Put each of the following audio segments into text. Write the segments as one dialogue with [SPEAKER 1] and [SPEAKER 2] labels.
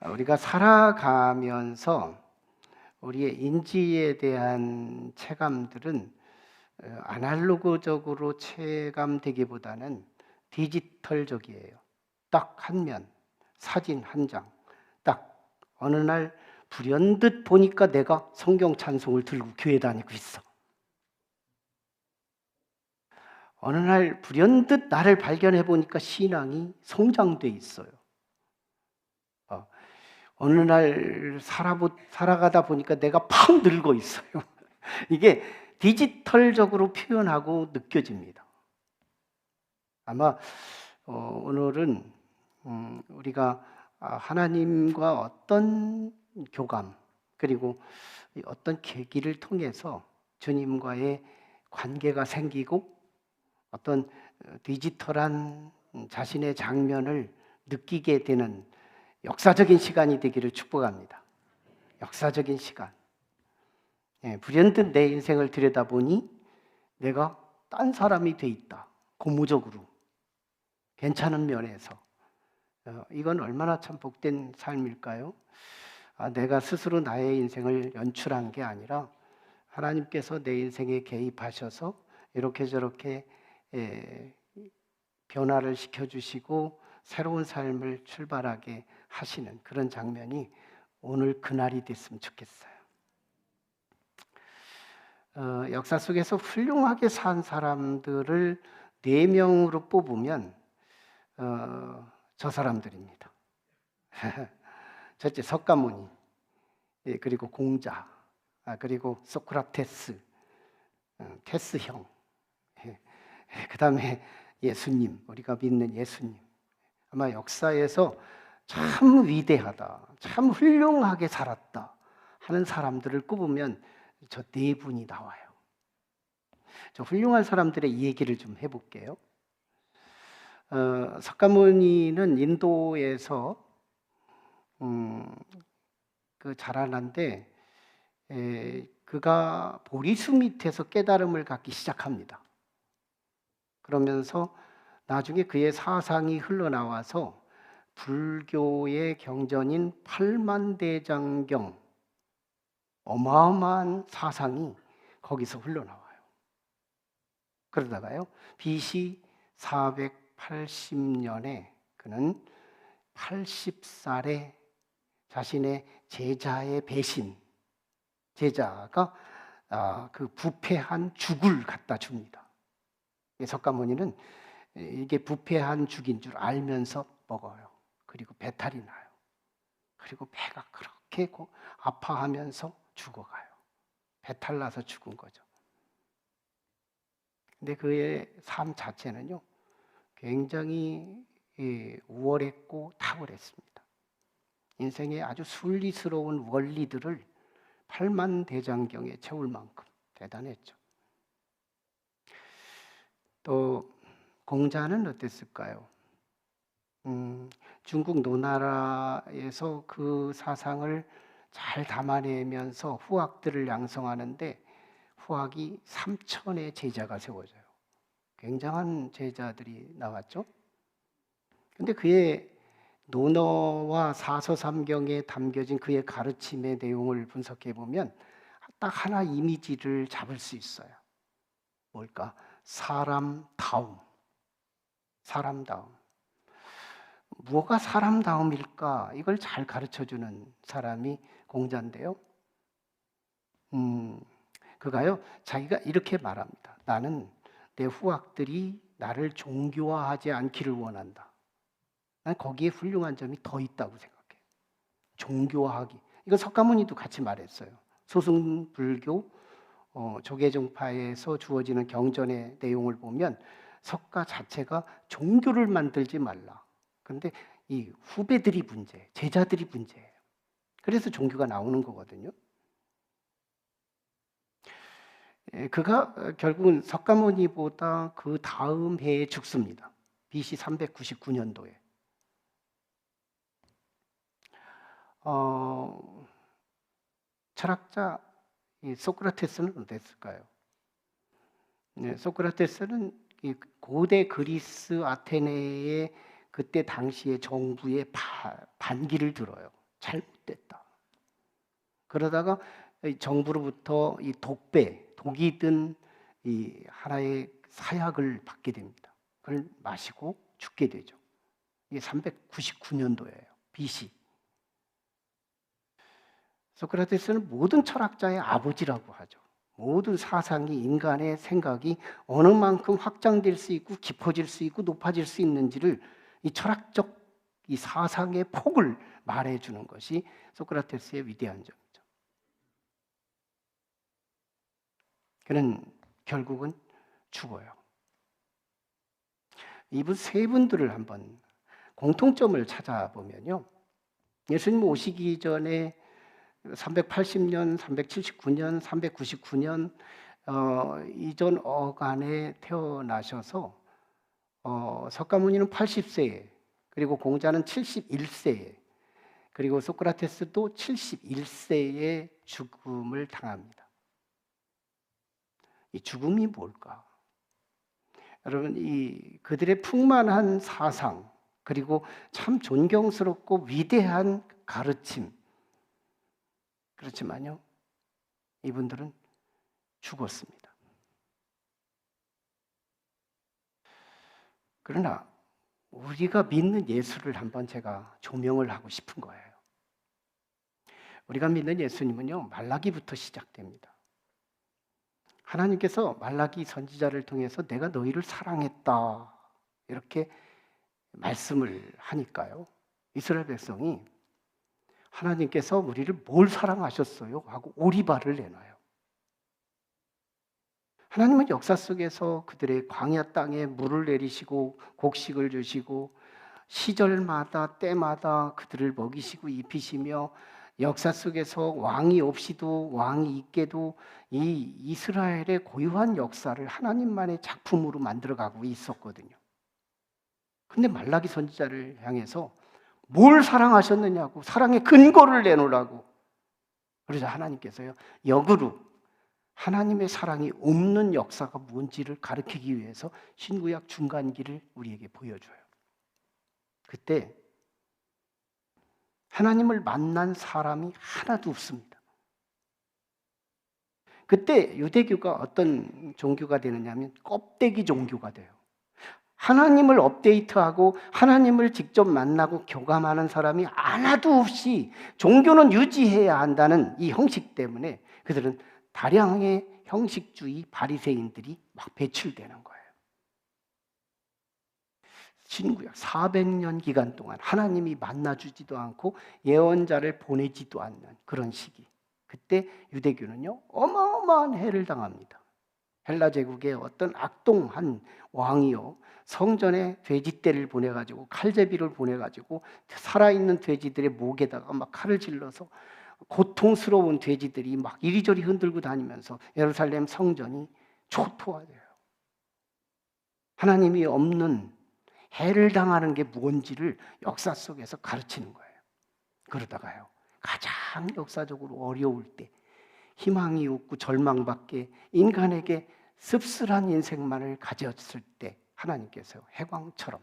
[SPEAKER 1] 우리가 살아가면서 우리의 인지에 대한 체감들은 아날로그적으로 체감되기보다는 디지털적이에요. 딱 한 면, 사진 한 장, 딱 어느 날 불현듯 보니까 내가 성경 찬송을 들고 교회 다니고 있어. 어느 날 불현듯 나를 발견해 보니까 신앙이 성장돼 있어요. 어느 날 살아가다 보니까 내가 팍 늙어 있어요. 이게 디지털적으로 표현하고 느껴집니다. 아마 오늘은 우리가 하나님과 어떤 교감 그리고 어떤 계기를 통해서 주님과의 관계가 생기고 어떤 디지털한 자신의 장면을 느끼게 되는 역사적인 시간이 되기를 축복합니다. 역사적인 시간. 불현듯 내 인생을 들여다보니 내가 딴 사람이 돼 있다. 고무적으로. 괜찮은 면에서. 이건 얼마나 참 복된 삶일까요? 내가 스스로 나의 인생을 연출한 게 아니라 하나님께서 내 인생에 개입하셔서 이렇게 저렇게 변화를 시켜주시고 새로운 삶을 출발하게 하시는 그런 장면이 오늘 그날이 됐으면 좋겠어요. 역사 속에서 훌륭하게 산 사람들을 4명으로 뽑으면 저 사람들입니다. 첫째 석가모니, 그리고 공자, 그리고 소크라테스, 테스형, 그 다음에 예수님, 우리가 믿는 예수님. 아마 역사에서 참 위대하다, 참 훌륭하게 살았다 하는 사람들을 꼽으면 저 4분이 나와요. 저 훌륭한 사람들의 얘기를 좀 해볼게요. 석가모니는 인도에서 자라난데 그가 보리수 밑에서 깨달음을 갖기 시작합니다. 그러면서 나중에 그의 사상이 흘러나와서 불교의 경전인 팔만대장경, 어마어마한 사상이 거기서 흘러나와요. 그러다가요, BC 480년에 그는 80살에 자신의 제자의 배신, 제자가 그 부패한 죽을 갖다 줍니다. 석가모니는 이게 부패한 죽인 줄 알면서 먹어요. 그리고 배탈이 나요. 그리고 배가 그렇게 아파하면서 죽어가요. 배탈 나서 죽은 거죠. 근데 그의 삶 자체는요, 굉장히 우월했고 탁월했습니다. 인생의 아주 순리스러운 원리들을 팔만대장경에 채울 만큼 대단했죠. 또 공자는 어땠을까요? 중국 노나라에서 그 사상을 잘 담아내면서 후학들을 양성하는데 후학이 3천의 제자가 세워져요. 굉장한 제자들이 나왔죠. 근데 그의 논어와 사서삼경에 담겨진 그의 가르침의 내용을 분석해 보면 딱 하나 이미지를 잡을 수 있어요. 뭘까? 사람다움. 사람다움. 뭐가 사람다움일까? 이걸 잘 가르쳐주는 사람이 공자인데요. 그가요, 자기가 이렇게 말합니다. 나는 내 후학들이 나를 종교화하지 않기를 원한다. 난 거기에 훌륭한 점이 더 있다고 생각해. 종교화하기. 이거 석가모니도 같이 말했어요. 소승불교 조계종파에서 주어지는 경전의 내용을 보면 석가 자체가 종교를 만들지 말라. 그런데 이 후배들이 문제, 제자들이 문제예요. 그래서 종교가 나오는 거거든요. 그가 결국은 석가모니보다 그 다음 해에 죽습니다. BC 399년도에. 철학자 소크라테스는 어땠을까요? 소크라테스는 고대 그리스 아테네의 그때 당시의 정부의 반기를 들어요. 잘못됐다. 그러다가 정부로부터 이 독이 든 이 하나의 사약을 받게 됩니다. 그걸 마시고 죽게 되죠. 이게 399년도예요. BC. 소크라테스는 모든 철학자의 아버지라고 하죠. 모든 사상이, 인간의 생각이 어느 만큼 확장될 수 있고 깊어질 수 있고 높아질 수 있는지를 이 철학적 이 사상의 폭을 말해주는 것이 소크라테스의 위대한 점이죠. 그는 결국은 죽어요. 이분 세 분들을 한번 공통점을 찾아보면요. 예수님 오시기 전에 380년, 379년, 399년 이전 어간에 태어나셔서 석가모니는 80세에, 그리고 공자는 71세에, 그리고 소크라테스도 71세에 죽음을 당합니다. 이 죽음이 뭘까? 여러분, 이 그들의 풍만한 사상, 그리고 참 존경스럽고 위대한 가르침, 그렇지만요, 이분들은 죽었습니다. 그러나 우리가 믿는 예수를 한번 제가 조명을 하고 싶은 거예요. 우리가 믿는 예수님은요, 말라기부터 시작됩니다. 하나님께서 말라기 선지자를 통해서 내가 너희를 사랑했다 이렇게 말씀을 하니까요, 이스라엘 백성이 하나님께서 우리를 뭘 사랑하셨어요? 하고 오리발을 내놔요. 하나님은 역사 속에서 그들의 광야 땅에 물을 내리시고 곡식을 주시고 시절마다 때마다 그들을 먹이시고 입히시며 역사 속에서 왕이 없이도 왕이 있게도 이 이스라엘의 고유한 역사를 하나님만의 작품으로 만들어가고 있었거든요. 근데 말라기 선지자를 향해서 뭘 사랑하셨느냐고, 사랑의 근거를 내놓으라고. 그래서 하나님께서요, 역으로 하나님의 사랑이 없는 역사가 뭔지를 가르치기 위해서 신구약 중간기를 우리에게 보여줘요. 그때 하나님을 만난 사람이 하나도 없습니다. 그때 유대교가 어떤 종교가 되느냐면 껍데기 종교가 돼요. 하나님을 업데이트하고 하나님을 직접 만나고 교감하는 사람이 하나도 없이 종교는 유지해야 한다는 이 형식 때문에 그들은 다량의 형식주의 바리새인들이 막 배출되는 거예요. 신구약 400년 기간 동안 하나님이 만나주지도 않고 예언자를 보내지도 않는 그런 시기, 그때 유대교는요 어마어마한 해를 당합니다. 헬라 제국의 어떤 악동한 왕이요, 성전에 돼지떼를 보내가지고 칼제비를 보내가지고 살아있는 돼지들의 목에다가 막 칼을 질러서 고통스러운 돼지들이 막 이리저리 흔들고 다니면서 예루살렘 성전이 초토화돼요. 하나님이 없는 해를 당하는 게 뭔지를 역사 속에서 가르치는 거예요. 그러다가요, 가장 역사적으로 어려울 때, 희망이 없고 절망밖에 인간에게 씁쓸한 인생만을 가졌을 때 하나님께서 해광처럼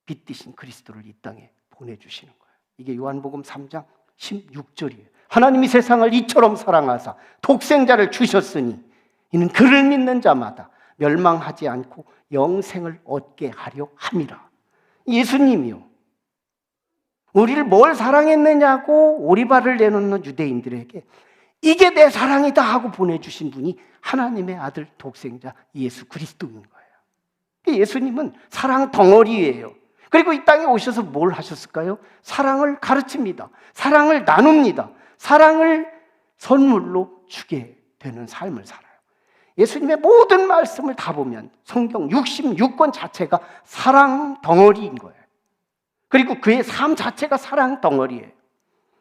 [SPEAKER 1] 빛드신 그리스도를 이 땅에 보내주시는 거예요. 이게 요한복음 3장 16절이에요. 하나님이 세상을 이처럼 사랑하사 독생자를 주셨으니 이는 그를 믿는 자마다 멸망하지 않고 영생을 얻게 하려 함이라. 예수님이요, 우리를 뭘 사랑했느냐고 오리발을 내놓는 유대인들에게 이게 내 사랑이다 하고 보내주신 분이 하나님의 아들 독생자 예수 그리스도인 거예요. 예수님은 사랑 덩어리예요. 그리고 이 땅에 오셔서 뭘 하셨을까요? 사랑을 가르칩니다. 사랑을 나눕니다. 사랑을 선물로 주게 되는 삶을 살아요. 예수님의 모든 말씀을 다 보면 성경 66권 자체가 사랑 덩어리인 거예요. 그리고 그의 삶 자체가 사랑 덩어리예요.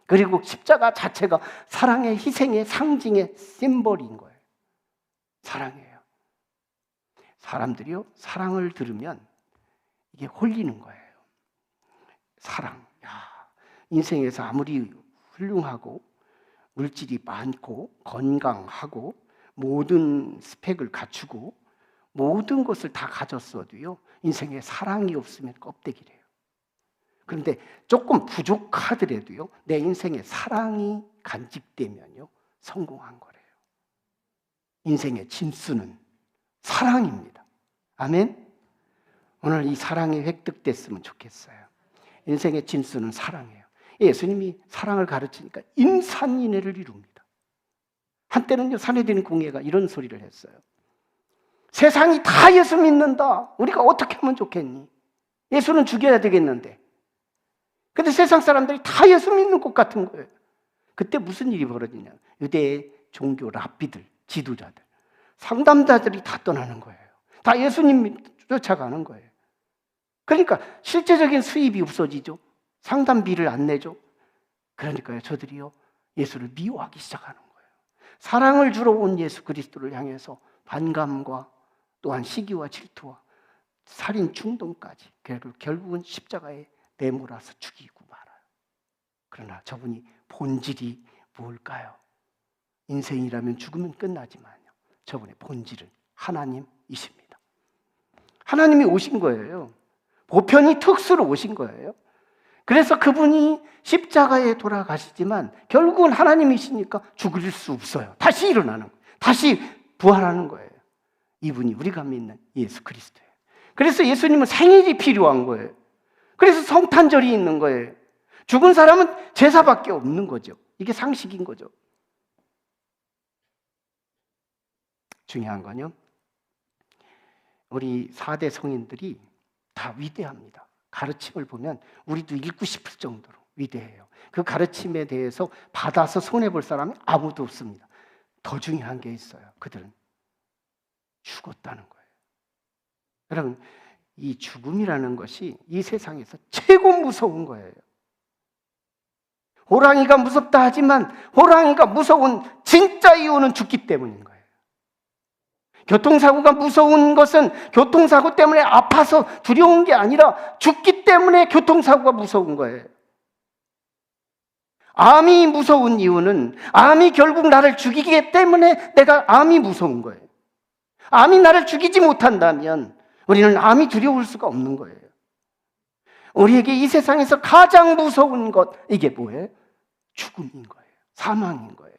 [SPEAKER 1] 그리고 십자가 자체가 사랑의 희생의 상징의 심볼인 거예요. 사랑이에요. 사람들이요, 사랑을 들으면 이게 홀리는 거예요. 사랑. 인생에서 아무리 훌륭하고 물질이 많고 건강하고 모든 스펙을 갖추고 모든 것을 다 가졌어도요, 인생에 사랑이 없으면 껍데기래요. 그런데 조금 부족하더라도요, 내 인생에 사랑이 간직되면요, 성공한 거래요. 인생의 진수는 사랑입니다. 아멘? 오늘 이 사랑이 획득됐으면 좋겠어요. 인생의 진수는 사랑이에요. 예수님이 사랑을 가르치니까 인산인해를 이룹니다. 한때는요, 산헤드린 공회가 이런 소리를 했어요. 세상이 다 예수 믿는다. 우리가 어떻게 하면 좋겠니? 예수는 죽여야 되겠는데. 근데 세상 사람들이 다 예수 믿는 것 같은 거예요. 그때 무슨 일이 벌어지냐? 유대의 종교 랍비들, 지도자들, 상담자들이 다 떠나는 거예요. 다 예수님 쫓아가는 거예요. 그러니까 실제적인 수입이 없어지죠. 상담비를 안 내죠. 그러니까요, 저들이요, 예수를 미워하기 시작하는 거예요. 사랑을 주러 온 예수 그리스도를 향해서 반감과 또한 시기와 질투와 살인 충동까지 결국은 십자가에 내몰아서 죽이고 말아요. 그러나 저분이 본질이 뭘까요? 인생이라면 죽으면 끝나지만요, 저분의 본질은 하나님이십니다. 하나님이 오신 거예요. 보편이 특수로 오신 거예요. 그래서 그분이 십자가에 돌아가시지만 결국은 하나님이시니까 죽을 수 없어요. 다시 일어나는 거예요. 다시 부활하는 거예요. 이분이 우리가 믿는 예수 그리스도예요. 그래서 예수님은 생일이 필요한 거예요. 그래서 성탄절이 있는 거예요. 죽은 사람은 제사밖에 없는 거죠. 이게 상식인 거죠. 중요한 건요, 우리 4대 성인들이 다 위대합니다. 가르침을 보면 우리도 읽고 싶을 정도로 위대해요. 그 가르침에 대해서 받아서 손해볼 사람이 아무도 없습니다. 더 중요한 게 있어요. 그들은 죽었다는 거예요. 여러분, 이 죽음이라는 것이 이 세상에서 최고 무서운 거예요. 호랑이가 무섭다 하지만 호랑이가 무서운 진짜 이유는 죽기 때문인 거예요. 교통사고가 무서운 것은 교통사고 때문에 아파서 두려운 게 아니라 죽기 때문에 교통사고가 무서운 거예요. 암이 무서운 이유는 암이 결국 나를 죽이기 때문에 내가 암이 무서운 거예요. 암이 나를 죽이지 못한다면 우리는 암이 두려울 수가 없는 거예요. 우리에게 이 세상에서 가장 무서운 것, 이게 뭐예요? 죽음인 거예요. 사망인 거예요.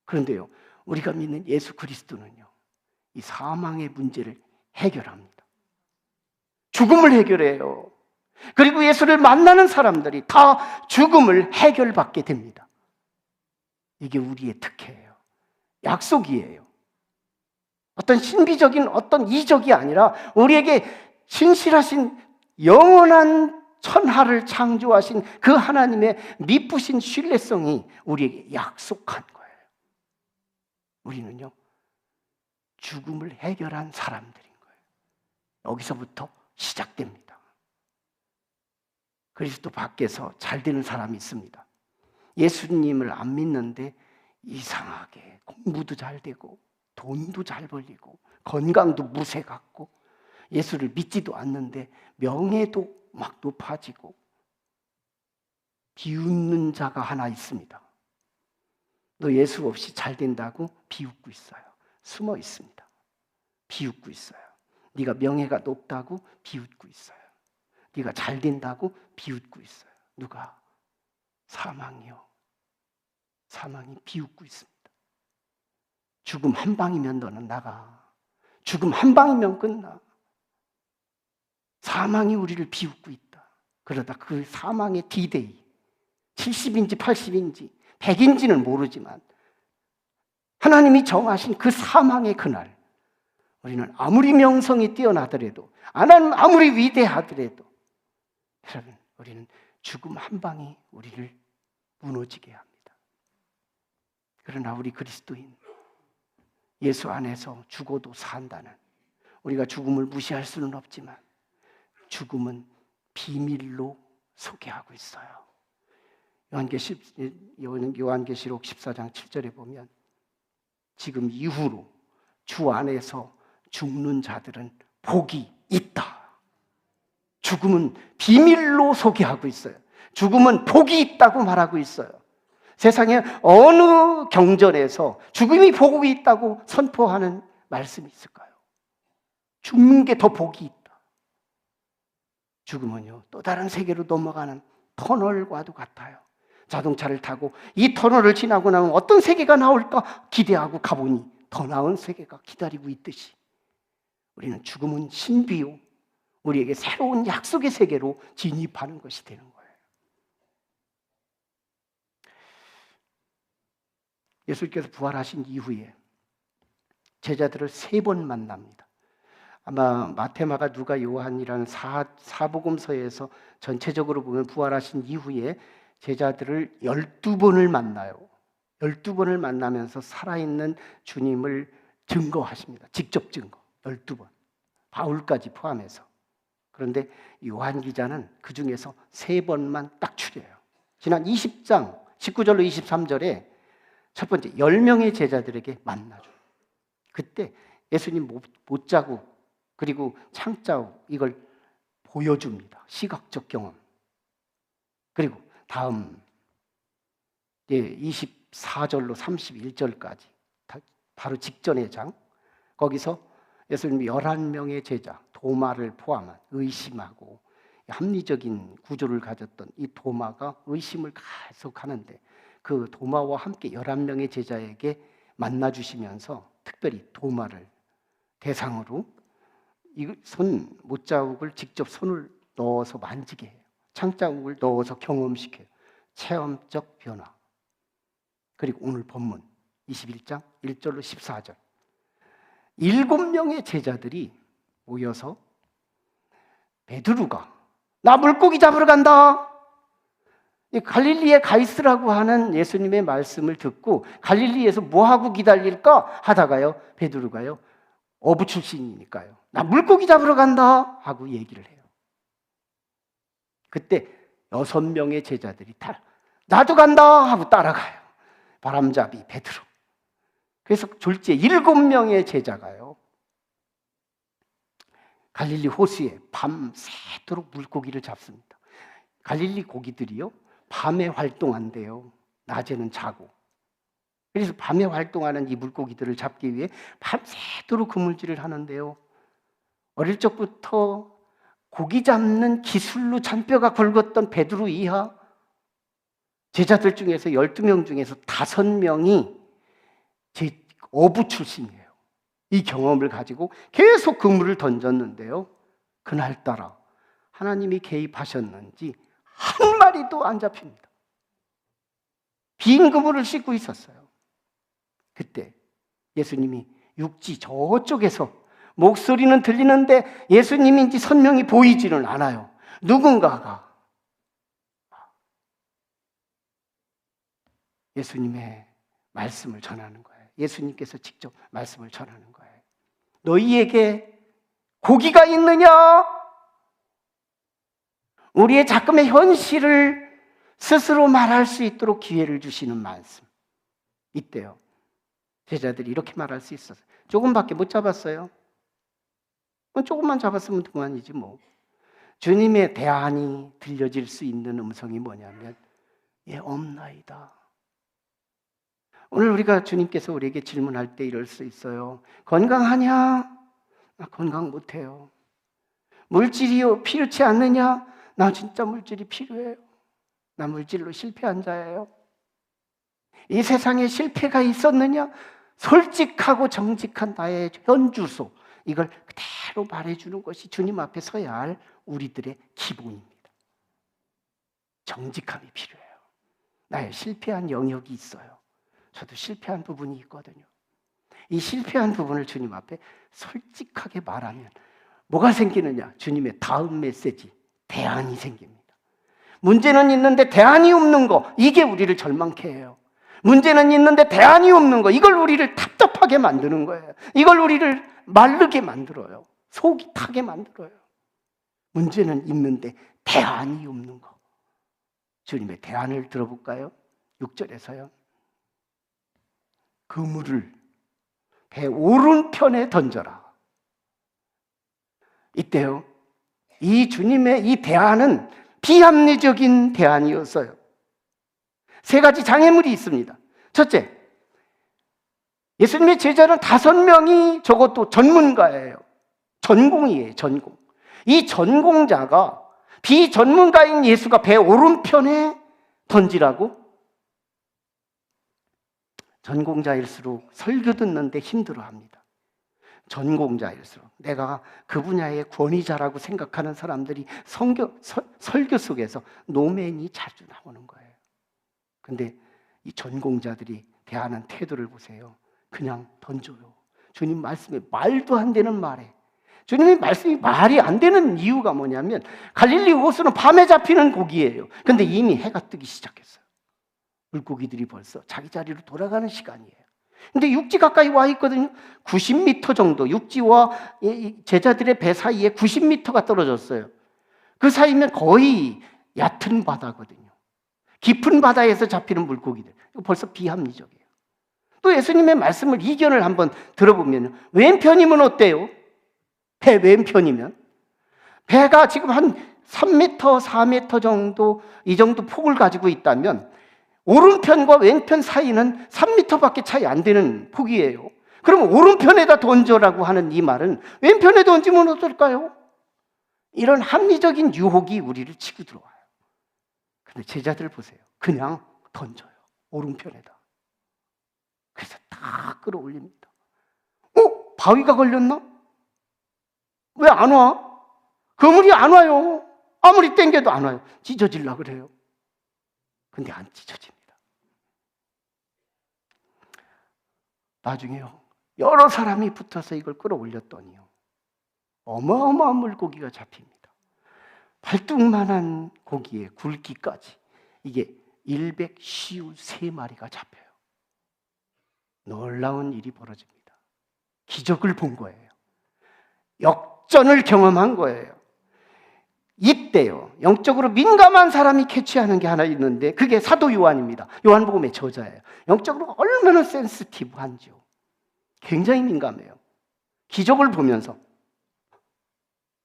[SPEAKER 1] 그런데요, 우리가 믿는 예수 그리스도는요, 이 사망의 문제를 해결합니다. 죽음을 해결해요. 그리고 예수를 만나는 사람들이 다 죽음을 해결받게 됩니다. 이게 우리의 특혜예요. 약속이에요. 어떤 신비적인 어떤 이적이 아니라 우리에게 신실하신 영원한 천하를 창조하신 그 하나님의 미쁘신 신뢰성이 우리에게 약속한 거예요. 우리는요, 죽음을 해결한 사람들인 거예요. 여기서부터 시작됩니다. 그리스도 밖에서 잘 되는 사람이 있습니다. 예수님을 안 믿는데 이상하게 공부도 잘 되고 돈도 잘 벌리고 건강도 무쇠 같고 예수를 믿지도 않는데 명예도 막 높아지고 비웃는 자가 하나 있습니다. 너 예수 없이 잘 된다고 비웃고 있어요. 숨어 있습니다. 비웃고 있어요. 네가 명예가 높다고 비웃고 있어요. 네가 잘 된다고 비웃고 있어요. 누가? 사망이요. 사망이 비웃고 있습니다. 죽음 한 방이면 너는 나가. 죽음 한 방이면 끝나. 사망이 우리를 비웃고 있다. 그러다 그 사망의 D-Day 70인지 80인지 100인지는 모르지만 하나님이 정하신 그 사망의 그날, 우리는 아무리 명성이 뛰어나더라도, 하나님 아무리 위대하더라도, 여러분, 우리는 죽음 한 방이 우리를 무너지게 합니다. 그러나 우리 그리스도인, 예수 안에서 죽어도 산다는, 우리가 죽음을 무시할 수는 없지만 죽음은 비밀로 소개하고 있어요. 요한계시록 14장 7절에 보면 지금 이후로 주 안에서 죽는 자들은 복이 있다. 죽음은 비밀로 소개하고 있어요. 죽음은 복이 있다고 말하고 있어요. 세상에 어느 경전에서 죽음이 복이 있다고 선포하는 말씀이 있을까요? 죽는 게 더 복이 있다. 죽음은요, 또 다른 세계로 넘어가는 터널과도 같아요. 자동차를 타고 이 터널을 지나고 나면 어떤 세계가 나올까 기대하고 가보니 더 나은 세계가 기다리고 있듯이 우리는 죽음은 신비요, 우리에게 새로운 약속의 세계로 진입하는 것이 되는 거예요. 예수님께서 부활하신 이후에 제자들을 3번 만납니다. 아마 마태, 마가, 누가, 요한이라는 사복음서에서 전체적으로 보면 부활하신 이후에 제자들을 12번을 만나요. 12번을 만나면서 살아있는 주님을 증거하십니다. 직접 증거 12번, 바울까지 포함해서. 그런데 요한 기자는 그 중에서 3번만 딱 추려요. 지난 20장 19절로 23절에 첫 번째 10명의 제자들에게 만나줘요. 그때 예수님 못자국 그리고 창자국 이걸 보여줍니다. 시각적 경험. 그리고 다음 24절로 31절까지 바로 직전의 장, 거기서 예수님 11명의 제자 도마를 포함한 의심하고 합리적인 구조를 가졌던 이 도마가 의심을 계속 하는데 그 도마와 함께 11명의 제자에게 만나주시면서 특별히 도마를 대상으로 이 못자국을 직접 손을 넣어서 만지게 해요. 창자국을 넣어서 경험시켜요. 체험적 변화. 그리고 오늘 본문 21장 1절로 14절 7명의 제자들이 모여서 베드로가 나 물고기 잡으러 간다. 갈릴리에 가 있으라고 하는 예수님의 말씀을 듣고 갈릴리에서 뭐하고 기다릴까 하다가요, 베드로가요, 어부 출신이니까요, 나 물고기 잡으러 간다 하고 얘기를 해요. 그때 6명의 제자들이 나도 간다 하고 따라가요. 바람잡이 베드로. 그래서 졸지에 7명의 제자가요, 갈릴리 호수에 밤새도록 물고기를 잡습니다. 갈릴리 고기들이요, 밤에 활동한대요. 낮에는 자고. 그래서 밤에 활동하는 이 물고기들을 잡기 위해 밤새도록 그물질을 하는데요. 어릴 적부터 고기 잡는 기술로 잔뼈가 굵었던 베드로 이하 제자들 중에서 12명 중에서 5명이 어부 출신이에요. 이 경험을 가지고 계속 그물을 던졌는데요, 그날따라 하나님이 개입하셨는지 한 마리도 안 잡힙니다. 빈 그물을 씻고 있었어요. 그때 예수님이 육지 저쪽에서 목소리는 들리는데 예수님인지 선명히 보이지는 않아요. 누군가가 예수님의 말씀을 전하는 거예요. 예수님께서 직접 말씀을 전하는 거예요. 너희에게 고기가 있느냐? 우리의 작금의 현실을 스스로 말할 수 있도록 기회를 주시는 말씀. 이때요, 제자들이 이렇게 말할 수 있었어요. 조금밖에 못 잡았어요. 조금만 잡았으면 그만이지 뭐. 주님의 대안이 들려질 수 있는 음성이 뭐냐면 없나이다. 오늘 우리가 주님께서 우리에게 질문할 때 이럴 수 있어요. 건강하냐? 나 건강 못해요. 물질이요 필요치 않느냐? 나 진짜 물질이 필요해요. 나 물질로 실패한 자예요. 이 세상에 실패가 있었느냐? 솔직하고 정직한 나의 현주소, 이걸 그대로 말해주는 것이 주님 앞에 서야 할 우리들의 기본입니다. 정직함이 필요해요. 나의 실패한 영역이 있어요. 저도 실패한 부분이 있거든요. 이 실패한 부분을 주님 앞에 솔직하게 말하면 뭐가 생기느냐? 주님의 다음 메시지, 대안이 생깁니다. 문제는 있는데 대안이 없는 거, 이게 우리를 절망케 해요. 문제는 있는데 대안이 없는 거, 이걸 우리를 답답하게 만드는 거예요. 이걸 우리를 마르게 만들어요. 속이 타게 만들어요. 문제는 있는데 대안이 없는 거. 주님의 대안을 들어볼까요? 6절에서요. 그물을 배 오른편에 던져라. 이때요, 이 주님의 이 대안은 비합리적인 대안이었어요. 3가지 장애물이 있습니다. 첫째, 예수님의 제자는 5명이 저것도 전문가예요. 전공이에요, 전공. 이 전공자가 비전문가인 예수가 배 오른편에 던지라고? 전공자일수록 설교 듣는데 힘들어합니다. 전공자일수록 내가 그 분야의 권위자라고 생각하는 사람들이 설교 속에서 노맨이 자주 나오는 거예요. 근데 이 전공자들이 대하는 태도를 보세요. 그냥 던져요. 주님 말씀에 말도 안 되는 말에, 주님의 말씀이 말이 안 되는 이유가 뭐냐면 갈릴리 호수는 밤에 잡히는 고기예요. 근데 이미 해가 뜨기 시작했어요. 물고기들이 벌써 자기 자리로 돌아가는 시간이에요. 근데 육지 가까이 와 있거든요. 90m 정도, 육지와 제자들의 배 사이에 90m가 떨어졌어요. 그 사이면 거의 얕은 바다거든요. 깊은 바다에서 잡히는 물고기들. 이거 벌써 비합리적이에요. 또 예수님의 말씀을 이견을 한번 들어보면 왼편이면 어때요? 배 왼편이면 배가 지금 한 3m, 4m 정도 이 정도 폭을 가지고 있다면 오른편과 왼편 사이는 3m밖에 차이 안 되는 폭이에요. 그럼 오른편에다 던져라고 하는 이 말은 왼편에 던지면 어떨까요? 이런 합리적인 유혹이 우리를 치고 들어와요. 근데 제자들 보세요. 그냥 던져요. 오른편에다. 그래서 다 끌어올립니다. 바위가 걸렸나? 왜 안 와? 그물이 안 와요. 아무리 땡겨도 안 와요. 찢어질라 그래요. 근데 안 찢어집니다. 나중에요. 여러 사람이 붙어서 이걸 끌어올렸더니요. 어마어마한 물고기가 잡힙니다. 발등만한 고기에 굵기까지 이게 153마리가 잡혀요. 놀라운 일이 벌어집니다. 기적을 본 거예요. 역전을 경험한 거예요. 이때요, 영적으로 민감한 사람이 캐치하는 게 하나 있는데 그게 사도 요한입니다. 요한복음의 저자예요. 영적으로 얼마나 센시티브한지요. 굉장히 민감해요. 기적을 보면서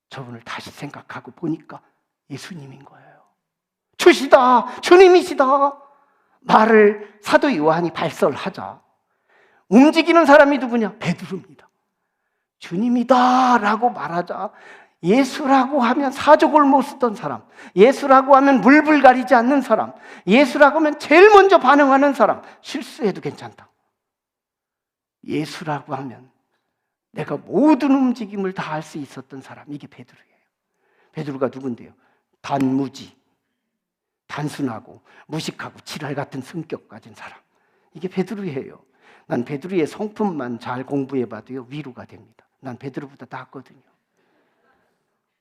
[SPEAKER 1] 저분을 다시 생각하고 보니까 예수님인 거예요. 주시다, 주님이시다 말을 사도 요한이 발설하자 움직이는 사람이 누구냐? 베드로입니다. 주님이다 라고 말하자 예수라고 하면 사족을 못 쓰던 사람, 예수라고 하면 물불 가리지 않는 사람, 예수라고 하면 제일 먼저 반응하는 사람, 실수해도 괜찮다. 예수라고 하면 내가 모든 움직임을 다 할 수 있었던 사람, 이게 베드로예요. 베드로가 누군데요? 단무지, 단순하고 무식하고 지랄 같은 성격 가진 사람, 이게 베드로예요. 난 베드로의 성품만 잘 공부해봐도요 위로가 됩니다. 난 베드로보다 낫거든요.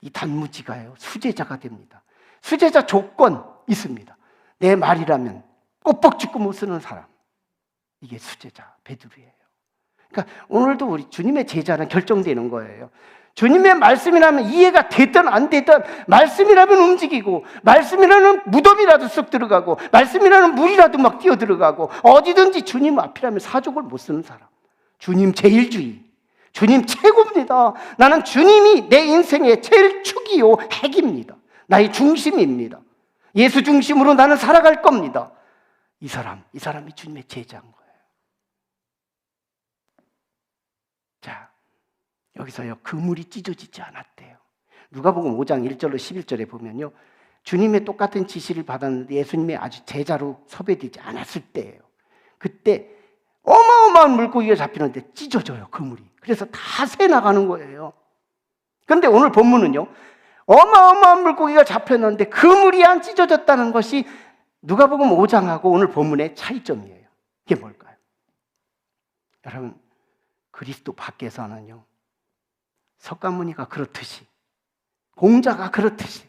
[SPEAKER 1] 이 단무지가요 수제자가 됩니다. 수제자 조건 있습니다. 내 말이라면 꼬뻑 죽고 못 쓰는 사람, 이게 수제자 베드로예요. 그러니까 오늘도 우리 주님의 제자는 결정되는 거예요. 주님의 말씀이라면 이해가 되든 안 되든 말씀이라면 움직이고, 말씀이라는 무덤이라도 쑥 들어가고, 말씀이라는 물이라도 막 뛰어 들어가고, 어디든지 주님 앞이라면 사족을 못 쓰는 사람, 주님 제일주의, 주님 최고입니다. 나는 주님이 내 인생의 제일 축이요 핵입니다. 나의 중심입니다. 예수 중심으로 나는 살아갈 겁니다. 이 사람이 주님의 제자인 거예요. 자, 여기서요 그물이 찢어지지 않았대요. 누가복음 5장 1절로 11절에 보면요, 주님의 똑같은 지시를 받았는데 예수님의 아주 제자로 섭외되지 않았을 때예요. 그때 어마어마한 물고기가 잡히는데 찢어져요 그물이. 그래서 다 새 나가는 거예요. 그런데 오늘 본문은요, 어마어마한 물고기가 잡혔는데 그물이 안 찢어졌다는 것이 누가복음 5장하고 오늘 본문의 차이점이에요. 이게 뭘까요? 여러분, 그리스도 밖에서는요 석가모니가 그렇듯이, 공자가 그렇듯이,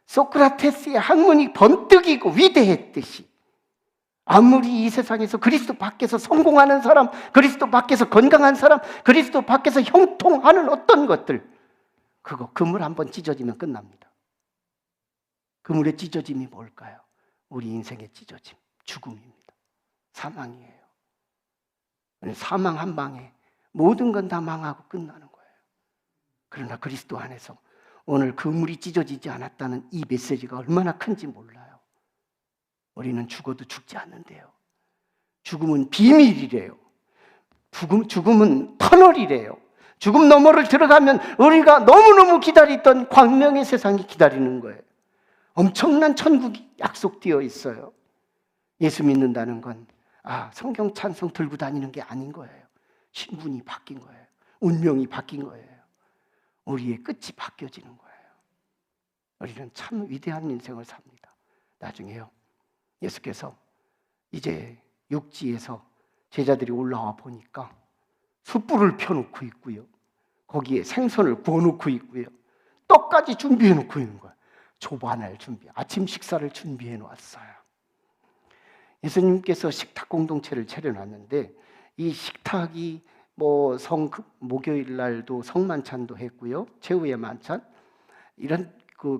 [SPEAKER 1] 소크라테스의 학문이 번뜩이고 위대했듯이, 아무리 이 세상에서 그리스도 밖에서 성공하는 사람, 그리스도 밖에서 건강한 사람, 그리스도 밖에서 형통하는 어떤 것들, 그거 그물 한번 찢어지면 끝납니다. 그물의 찢어짐이 뭘까요? 우리 인생의 찢어짐, 죽음입니다. 사망이에요. 사망 한 방에 모든 건 다 망하고 끝나는 거예요. 그러나 그리스도 안에서 오늘 그물이 찢어지지 않았다는 이 메시지가 얼마나 큰지 몰라요. 우리는 죽어도 죽지 않는데요. 죽음은 비밀이래요. 죽음은 터널이래요. 죽음 너머를 들어가면 우리가 너무너무 기다리던 광명의 세상이 기다리는 거예요. 엄청난 천국이 약속되어 있어요. 예수 믿는다는 건 성경 찬송 들고 다니는 게 아닌 거예요. 신분이 바뀐 거예요. 운명이 바뀐 거예요. 우리의 끝이 바뀌어지는 거예요. 우리는 참 위대한 인생을 삽니다. 나중에요, 예수께서 이제 육지에서 제자들이 올라와 보니까 숯불을 펴놓고 있고요, 거기에 생선을 구워놓고 있고요, 떡까지 준비해 놓고 있는 거예요. 조반을 아침 식사를 준비해 놓았어요. 예수님께서 식탁 공동체를 차려놨는데, 이 식탁이 목요일 날도 성만찬도 했고요, 최후의 만찬, 이런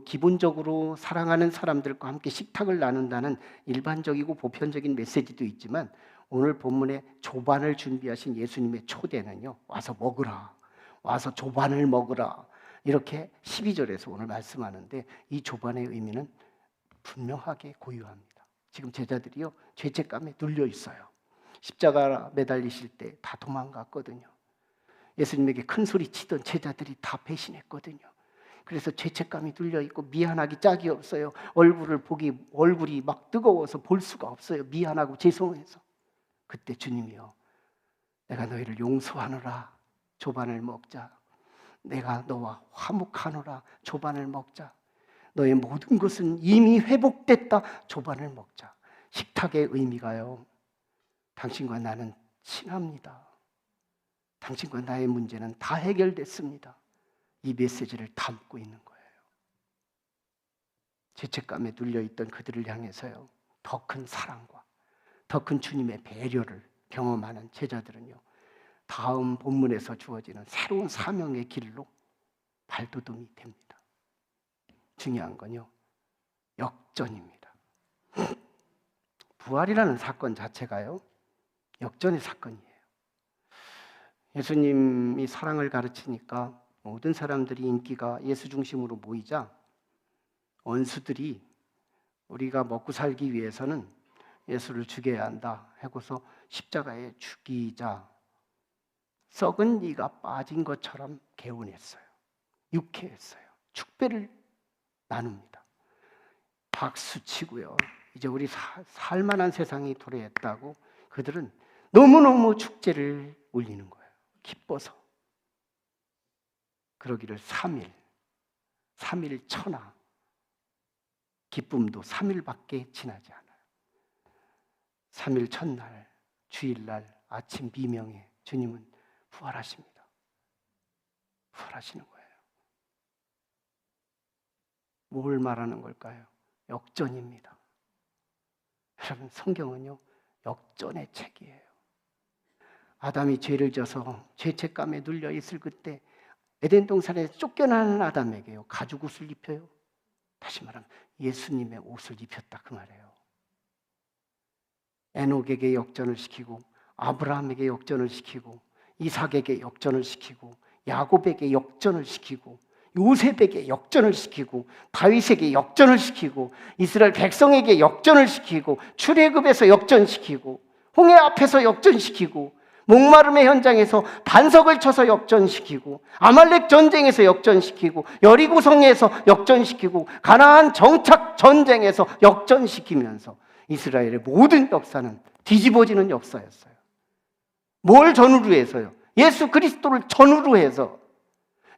[SPEAKER 1] 기본적으로 사랑하는 사람들과 함께 식탁을 나눈다는 일반적이고 보편적인 메시지도 있지만, 오늘 본문에 조반을 준비하신 예수님의 초대는요, 와서 먹으라, 와서 조반을 먹으라, 이렇게 12절에서 오늘 말씀하는데, 이 조반의 의미는 분명하게 고유합니다. 지금 제자들이요, 죄책감에 눌려 있어요. 십자가 매달리실 때 다 도망갔거든요. 예수님에게 큰 소리 치던 제자들이 다 배신했거든요. 그래서 죄책감이 눌려 있고 미안하기 짝이 없어요. 얼굴이 막 뜨거워서 볼 수가 없어요. 미안하고 죄송해서. 그때 주님이요, 내가 너희를 용서하노라, 조반을 먹자. 내가 너와 화목하노라, 조반을 먹자. 너의 모든 것은 이미 회복됐다, 조반을 먹자. 식탁의 의미가요, 당신과 나는 친합니다. 당신과 나의 문제는 다 해결됐습니다. 이 메시지를 담고 있는 거예요. 죄책감에 눌려있던 그들을 향해서요, 더 큰 사랑과 더 큰 주님의 배려를 경험하는 제자들은요, 다음 본문에서 주어지는 새로운 사명의 길로 발돋움이 됩니다. 중요한 건요, 역전입니다. 부활이라는 사건 자체가요, 역전의 사건이에요. 예수님이 사랑을 가르치니까 모든 사람들이 인기가 예수 중심으로 모이자 원수들이 우리가 먹고 살기 위해서는 예수를 죽여야 한다 하고서 십자가에 죽이자 썩은 이가 빠진 것처럼 개운했어요. 유쾌했어요. 축배를 나눕니다. 박수치고요, 이제 우리 살만한 세상이 도래했다고 그들은 너무너무 축제를 올리는 거예요. 기뻐서. 그러기를 3일 천하, 기쁨도 3일밖에 지나지 않아요. 3일 첫날, 주일날 아침 미명에 주님은 부활하십니다. 부활하시는 거예요. 뭘 말하는 걸까요? 역전입니다. 여러분, 성경은요, 역전의 책이에요. 아담이 죄를 져서 죄책감에 눌려 있을 그때 에덴 동산에 쫓겨나는 아담에게요, 가죽 옷을 입혀요. 다시 말하면 예수님의 옷을 입혔다, 그 말이에요. 에녹에게 역전을 시키고, 아브라함에게 역전을 시키고, 이삭에게 역전을 시키고, 야곱에게 역전을 시키고, 요셉에게 역전을 시키고, 다윗에게 역전을 시키고, 이스라엘 백성에게 역전을 시키고, 출애굽에서 역전시키고, 홍해 앞에서 역전시키고, 목마름의 현장에서 반석을 쳐서 역전시키고, 아말렉 전쟁에서 역전시키고, 여리고성에서 역전시키고, 가나안 정착 전쟁에서 역전시키면서 이스라엘의 모든 역사는 뒤집어지는 역사였어요. 뭘 전후로 해서요? 예수 그리스도를 전후로 해서.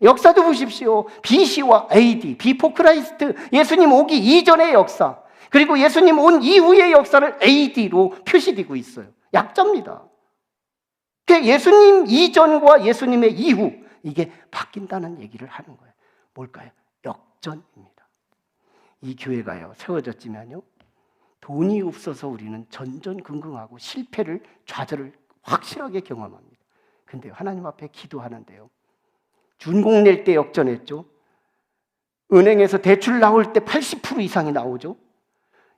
[SPEAKER 1] 역사도 보십시오. BC와 AD, 비포 크라이스트, 예수님 오기 이전의 역사, 그리고 예수님 온 이후의 역사를 AD로 표시되고 있어요. 약자입니다. 예수님 이전과 예수님의 이후, 이게 바뀐다는 얘기를 하는 거예요. 뭘까요? 역전입니다. 이 교회가요, 세워졌지만요, 돈이 없어서 우리는 전전긍긍하고 실패를, 좌절을 확실하게 경험합니다. 근데 하나님 앞에 기도하는데요, 준공 낼 때 역전했죠. 은행에서 대출 나올 때 80% 이상이 나오죠.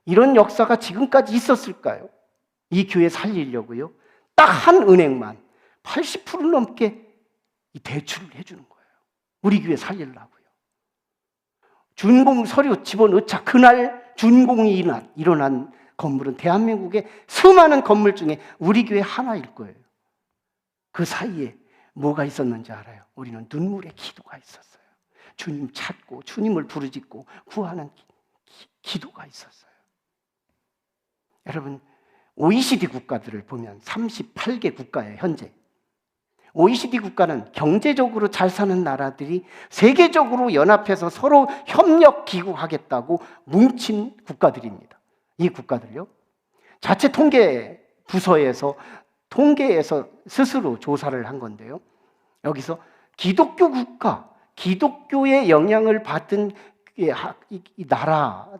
[SPEAKER 1] 이런 역사가 지금까지 있었을까요? 이 교회 살리려고요, 딱 한 은행만 80% 넘게 이 대출을 해주는 거예요. 우리 교회 살리려고요. 준공 서류 집어넣자 그날 준공이 일어난 건물은 대한민국의 수많은 건물 중에 우리 교회 하나일 거예요. 그 사이에 뭐가 있었는지 알아요? 우리는 눈물의 기도가 있었어요. 주님 찾고 주님을 부르짖고 구하는 기도가 있었어요. 여러분, OECD 국가들을 보면 38개 국가예요, 현재. OECD 국가는 경제적으로 잘 사는 나라들이 세계적으로 연합해서 서로 협력 기구하겠다고 뭉친 국가들입니다. 이 국가들요. 자체 통계 부서에서 통계에서 스스로 조사를 한 건데요. 여기서 기독교 국가, 기독교의 영향을 받은 이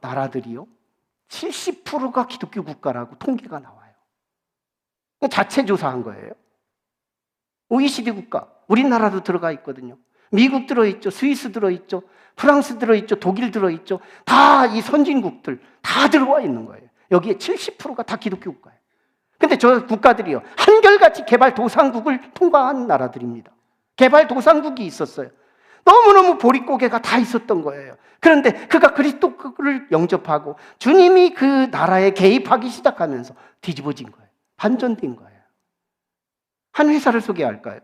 [SPEAKER 1] 나라들이요. 70%가 기독교 국가라고 통계가 나와요. 자체 조사한 거예요. OECD 국가, 우리나라도 들어가 있거든요. 미국 들어있죠. 스위스 들어있죠. 프랑스 들어있죠. 독일 들어있죠. 다 이 선진국들 다 들어와 있는 거예요. 여기에 70%가 다 기독교 국가예요. 근데 저 국가들이요, 한결같이 개발도상국을 통과한 나라들입니다. 개발도상국이 있었어요. 너무너무 보릿고개가 다 있었던 거예요. 그런데 그가 그리스도를 영접하고 주님이 그 나라에 개입하기 시작하면서 뒤집어진 거예요. 반전된 거예요. 한 회사를 소개할까요?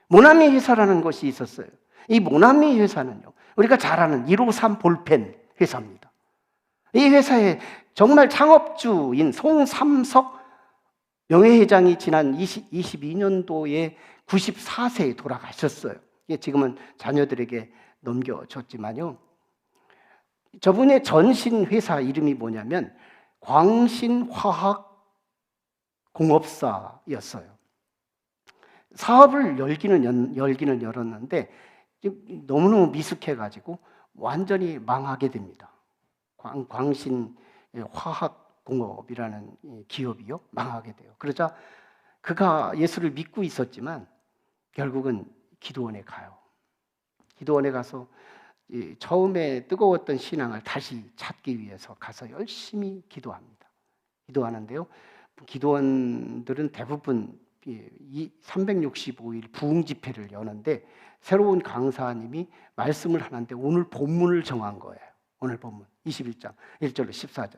[SPEAKER 1] 모나미 회사라는 것이 있었어요. 이 모나미 회사는요, 우리가 잘 아는 153 볼펜 회사입니다. 이 회사의 정말 창업주인 송삼석 명예회장이 지난 22년도에 94세에 돌아가셨어요. 지금은 자녀들에게 넘겨줬지만요. 저분의 전신 회사 이름이 뭐냐면 광신화학공업사였어요. 사업을 열기는 열었는데 너무너무 미숙해가지고 완전히 망하게 됩니다. 광신화학공업이라는 기업이요, 망하게 돼요. 그러자 그가 예수를 믿고 있었지만 결국은 기도원에 가요. 기도원에 가서 처음에 뜨거웠던 신앙을 다시 찾기 위해서 가서 열심히 기도합니다. 기도하는데요, 기도원들은 대부분 365일 부흥 집회를 여는데 새로운 강사님이 말씀을 하는데 오늘 본문을 정한 거예요. 오늘 본문 21장 1절로 14절.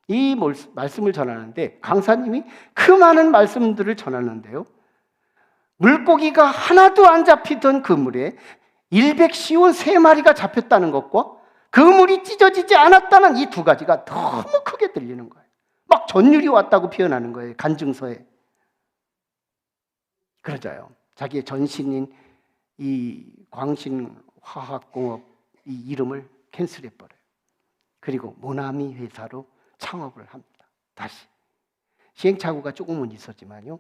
[SPEAKER 1] 이 말씀을 전하는데 강사님이 그 많은 말씀들을 전하는데요, 물고기가 하나도 안 잡히던 그 물에 100시온 3마리가 잡혔다는 것과 그 물이 찢어지지 않았다는 이 두 가지가 너무 크게 들리는 거예요. 막 전율이 왔다고 표현하는 거예요, 간증서에. 그러자요, 자기의 전신인 이 광신화학공업 이 이름을 캔슬해버려요. 그리고 모나미 회사로 창업을 합니다. 다시 시행착오가 조금은 있었지만요,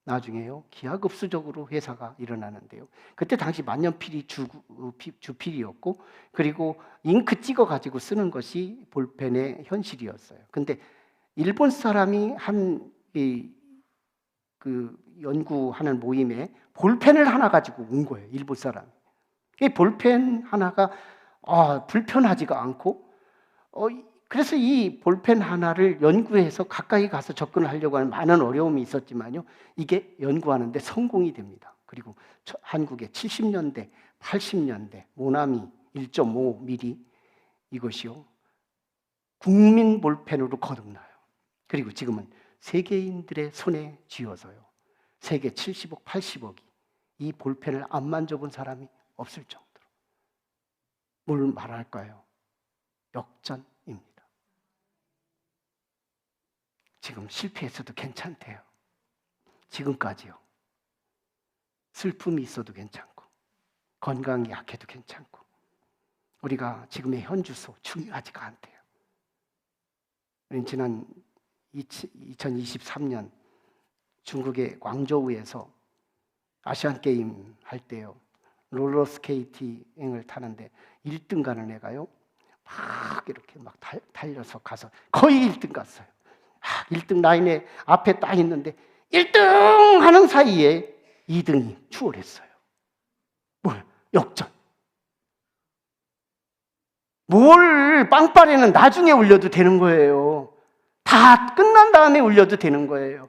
[SPEAKER 1] 나중에요 기하급수적으로 회사가 일어나는데요, 그때 당시 만년필이 주필이었고 그리고 잉크 찍어가지고 쓰는 것이 볼펜의 현실이었어요. 근데 일본 사람이 그 연구하는 모임에 볼펜을 하나 가지고 온 거예요. 일본 사람. 이 볼펜 하나가 불편하지가 않고 그래서 이 볼펜 하나를 연구해서 가까이 가서 접근을 하려고 하는 많은 어려움이 있었지만요, 이게 연구하는데 성공이 됩니다. 그리고 한국의 70년대, 80년대 모나미 1.5mm 이것이요 국민 볼펜으로 거듭나요. 그리고 지금은 세계인들의 손에 쥐어서요 세계 70억, 80억이 이 볼펜을 안 만져본 사람이 없을 정도로. 뭘 말할까요? 역전입니다. 지금 실패했어도 괜찮대요. 지금까지요. 슬픔이 있어도 괜찮고 건강이 약해도 괜찮고 우리가 지금의 현주소 중요하지가 않대요. 우리는 지난 2023년 중국의 광저우에서 아시안게임 할 때요 롤러스케이팅을 타는데 1등 가는 애가요 막 이렇게 막 달려서 가서 거의 1등 갔어요. 1등 라인에 앞에 딱 있는데 1등 하는 사이에 2등이 추월했어요. 뭐야? 역전. 뭘 빵빠레는 나중에 올려도 되는 거예요. 다 끝난 다음에 올려도 되는 거예요.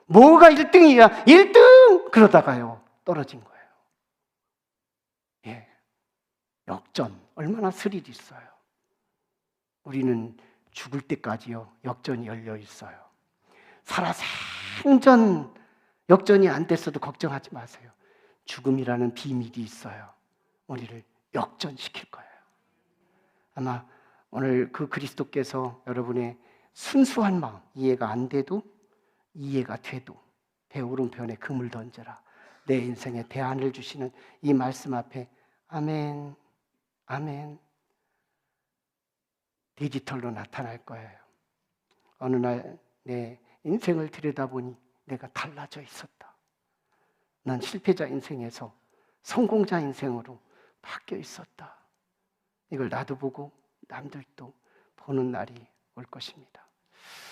[SPEAKER 1] 뭐가 1등이야? 1등! 그러다가요 떨어진 거예요. 예, 역전 얼마나 스릴 있어요. 우리는 죽을 때까지요 역전이 열려 있어요. 살아생전 역전이 안 됐어도 걱정하지 마세요. 죽음이라는 비밀이 있어요. 우리를 역전시킬 거예요. 아마 오늘 그 그리스도께서 여러분의 순수한 마음, 이해가 안 돼도 이해가 돼도 배오른편에 금을 던져라. 내 인생에 대안을 주시는 이 말씀 앞에 아멘, 아멘. 디지털로 나타날 거예요. 어느 날 내 인생을 들여다보니 내가 달라져 있었다. 난 실패자 인생에서 성공자 인생으로 바뀌어 있었다. 이걸 나도 보고 남들도 보는 날이 올 것입니다.